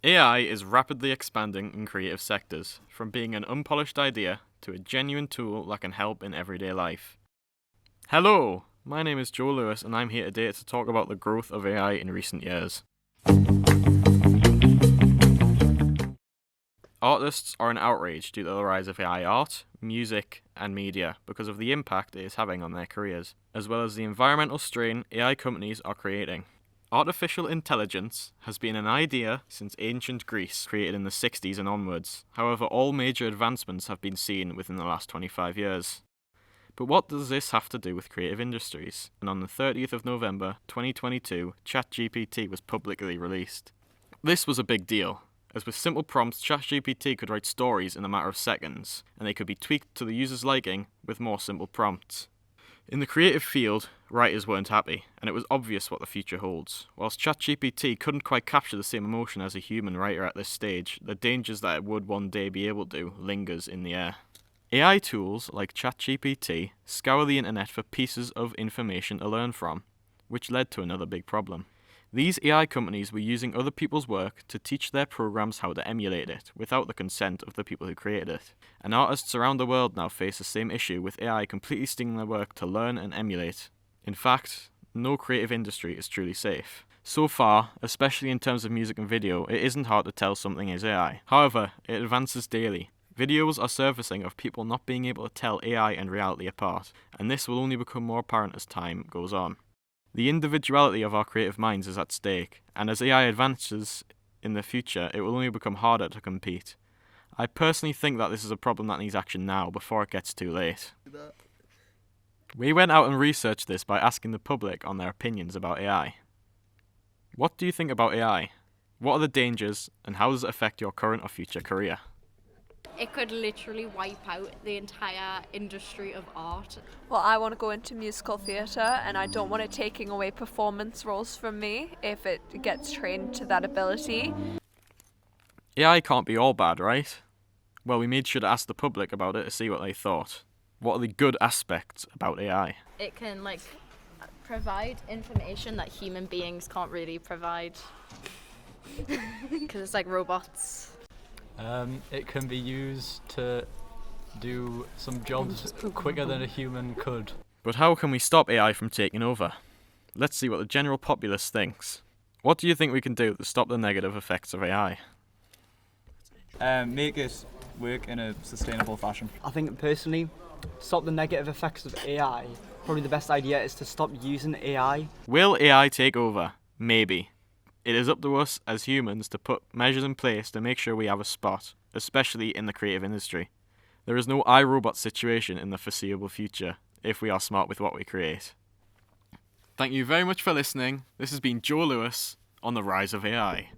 AI is rapidly expanding in creative sectors, from being an unpolished idea to a genuine tool that can help in everyday life. Hello, my name is Joe Lewis and I'm here today to talk about the growth of AI in recent years. Artists are in outrage due to the rise of AI art, music, and media because of the impact it is having on their careers, as well as the environmental strain AI companies are creating. Artificial intelligence has been an idea since ancient Greece, created in the 60s and onwards. However, all major advancements have been seen within the last 25 years. But what does this have to do with creative industries? And on the 30th of November 2022, ChatGPT was publicly released. This was a big deal, as with simple prompts, ChatGPT could write stories in a matter of seconds, and they could be tweaked to the user's liking with more simple prompts. In the creative field, writers weren't happy, and it was obvious what the future holds. Whilst ChatGPT couldn't quite capture the same emotion as a human writer at this stage, the dangers that it would one day be able to lingers in the air. AI tools like ChatGPT scour the internet for pieces of information to learn from, which led to another big problem. These AI companies were using other people's work to teach their programs how to emulate it, without the consent of the people who created it. And artists around the world now face the same issue, with AI completely stealing their work to learn and emulate. In fact, no creative industry is truly safe. So far, especially in terms of music and video, it isn't hard to tell something is AI. However, it advances daily. Videos are surfacing of people not being able to tell AI and reality apart, and this will only become more apparent as time goes on. The individuality of our creative minds is at stake, and as AI advances in the future, it will only become harder to compete. I personally think that this is a problem that needs action now, before it gets too late. We went out and researched this by asking the public on their opinions about AI. What do you think about AI? What are the dangers, and how does it affect your current or future career? It could literally wipe out the entire industry of art. Well, I want to go into musical theatre and I don't want it taking away performance roles from me if it gets trained to that ability. AI can't be all bad, right? Well, we made sure to ask the public about it to see what they thought. What are the good aspects about AI? It can provide information that human beings can't really provide. Because it's like robots. It can be used to do some jobs quicker than a human could. But how can we stop AI from taking over? Let's see what the general populace thinks. What do you think we can do to stop the negative effects of AI? Make it work in a sustainable fashion. I think personally, to stop the negative effects of AI, probably the best idea is to stop using AI. Will AI take over? Maybe. It is up to us as humans to put measures in place to make sure we have a spot, especially in the creative industry. There is no iRobot situation in the foreseeable future, if we are smart with what we create. Thank you very much for listening. This has been Joe Lewis on the Rise of AI.